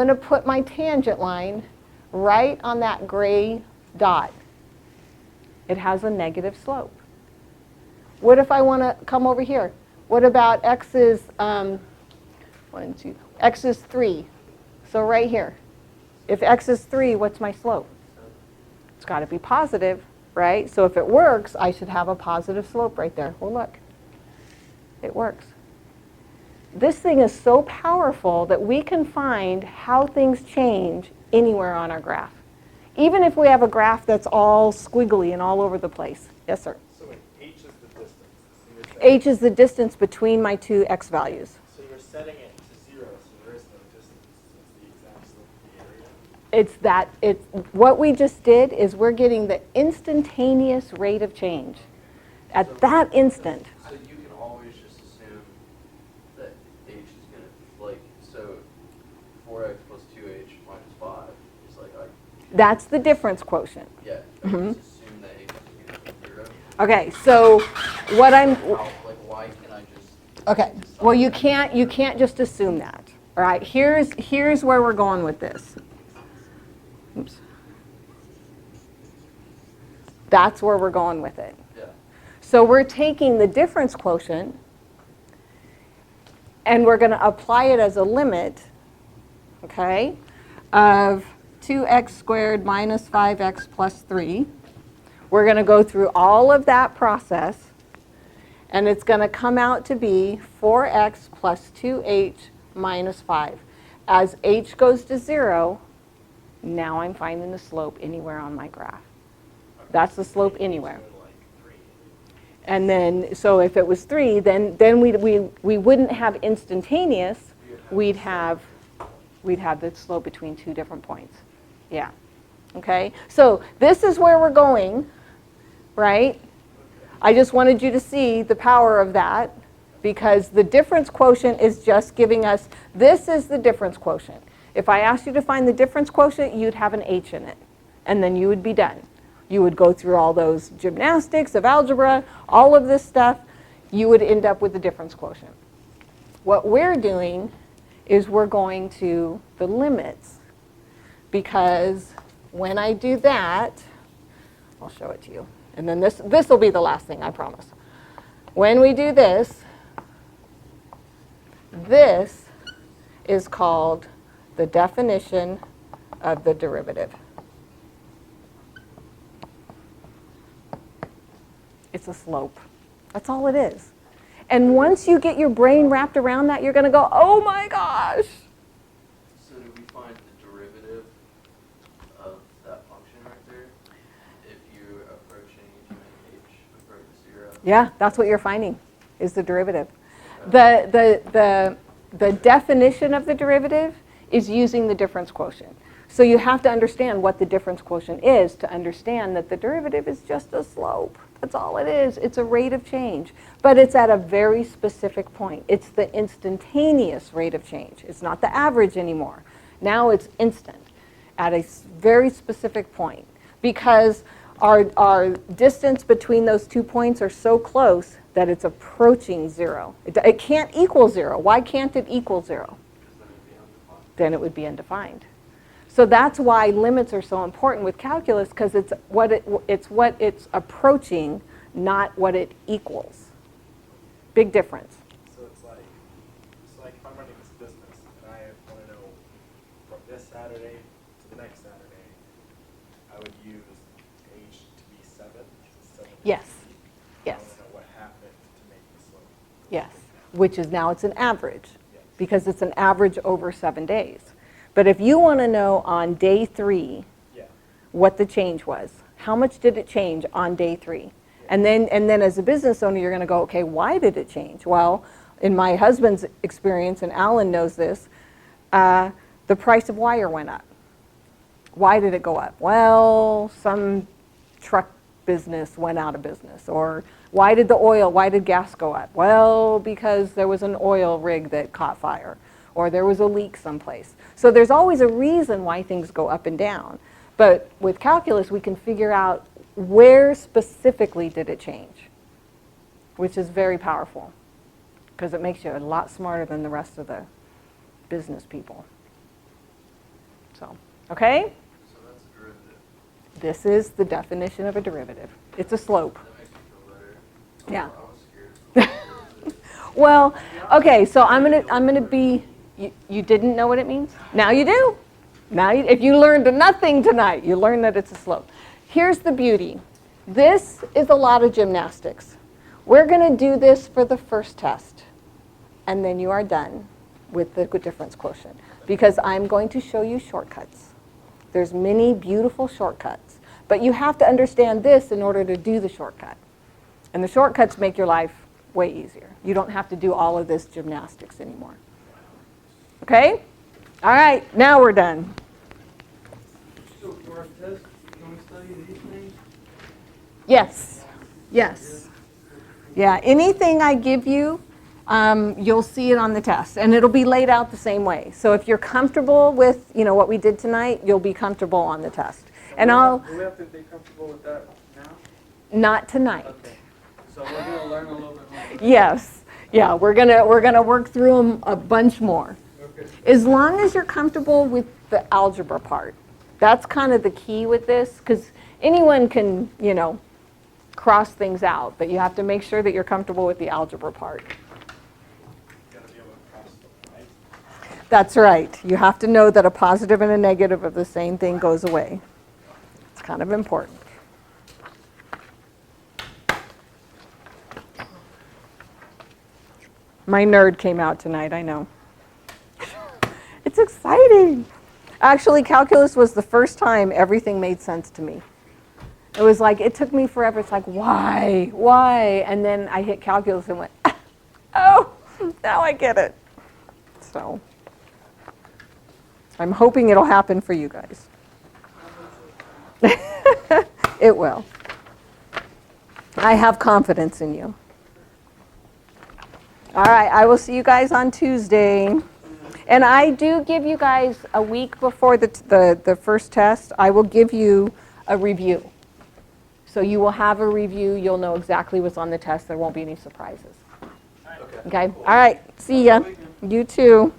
I'm going to put my tangent line right on that gray dot. It has a negative slope. What if I want to come over here? What about x is, x is 3. So right here. If x is 3, what's my slope? It's got to be positive, right? So if it works, I should have a positive slope right there. Well, look. It works. This thing is so powerful that we can find how things change anywhere on our graph. Even if we have a graph that's all squiggly and all over the place. Yes, sir? So h is the distance. So H is the distance between my two x values. So you're setting it to 0, so there is no distance. It's the exact slope of the area. What we just did is we're getting the instantaneous rate of change. At that instant. So you can always just assume that h is going to, like, so 4x plus 2h minus 5 is like, that's the difference quotient. yeah, just assume that h is going to be 0. Okay, so what I'm, Like, why can't I just? okay, well you can't just assume that. All right, here's where we're going with this. Oops. That's where we're going with it. Yeah. So we're taking the difference quotient and we're going to apply it as a limit, okay, of 2x squared minus 5x plus 3. We're going to go through all of that process, and it's going to come out to be 4x plus 2h minus 5. As h goes to 0, now I'm finding the slope anywhere on my graph. That's the slope anywhere. And then, so if it was 3, then we wouldn't have instantaneous. We'd have the slope between two different points. Yeah. Okay. So this is where we're going, right? I just wanted you to see the power of that, because the difference quotient is just giving us, this is the difference quotient. If I asked you to find the difference quotient, you'd have an h in it, and then you would be done. You would go through all those gymnastics of algebra, all of this stuff. You would end up with the difference quotient. What we're doing is we're going to the limits, because when I do that, I'll show it to you. And then this will be the last thing, I promise. When we do this, this is called the definition of the derivative. It's a slope. That's all it is. And once you get your brain wrapped around that, you're going to go, oh my gosh. So do we find the derivative of that function right there if you approach any h approach 0? Yeah, that's what you're finding, is the derivative. The definition of the derivative is using the difference quotient. So you have to understand what the difference quotient is to understand that the derivative is just a slope. That's all it is. It's a rate of change. But it's at a very specific point. It's the instantaneous rate of change. It's not the average anymore. Now it's instant at a very specific point, because our distance between those 2 points are so close that it's approaching 0. It can't equal 0. Why can't it equal 0? Then it would be undefined. So that's why limits are so important with calculus, because it's what it's approaching, not what it equals. Big difference. So it's like if I'm running this business and I want to know from this Saturday to the next Saturday, I would use h to be 7. Yes. I want to know what happened to make the slope. Yes. Which is now it's an average, Yes. because it's an average over 7 days. But if you want to know on day 3 what the change was, how much did it change on day 3? And then as a business owner, you're going to go, okay, why did it change? Well, in my husband's experience, and Alan knows this, the price of wire went up. Why did it go up? Well, some truck business went out of business. Or why did gas go up? Well, because there was an oil rig that caught fire, or there was a leak someplace. So there's always a reason why things go up and down. But with calculus, we can figure out where specifically did it change, which is very powerful, because it makes you a lot smarter than the rest of the business people. So, okay? So that's a derivative. This is the definition of a derivative. It's a slope. That makes me feel better. Yeah. I was scared. Well, okay, so I'm gonna be, you didn't know what it means? Now you do. Now, if you learned nothing tonight, you learned that it's a slope. Here's the beauty. This is a lot of gymnastics. We're gonna do this for the first test, and then you are done with the difference quotient, because I'm going to show you shortcuts. There's many beautiful shortcuts, but you have to understand this in order to do the shortcut. And the shortcuts make your life way easier. You don't have to do all of this gymnastics anymore. Okay? All right, now we're done. So for our test, can we study these things? Yes. Yes. Yeah, anything I give you, you'll see it on the test, and it'll be laid out the same way. So if you're comfortable with, what we did tonight, you'll be comfortable on the test. And Do we have to be comfortable with that now? not tonight. Okay. So we're going to learn a little bit more. Yes. Yeah, we're gonna work through them a bunch more. Okay. As long as you're comfortable with the algebra part. That's kind of the key with this, because anyone can, cross things out, but you have to make sure that you're comfortable with the algebra part. Gotta be able to cross them, right? That's right. You have to know that a positive and a negative of the same thing goes away. It's kind of important. My nerd came out tonight, I know. It's exciting. Actually, calculus was the first time everything made sense to me. It was like, it took me forever. It's like, why? And then I hit calculus and went, oh, now I get it. So I'm hoping it'll happen for you guys. It will. I have confidence in you. All right, I will see you guys on Tuesday. And I do give you guys a week before the first test, I will give you a review. So you will have a review, you'll know exactly what's on the test, there won't be any surprises. Okay? All right, see ya. You too.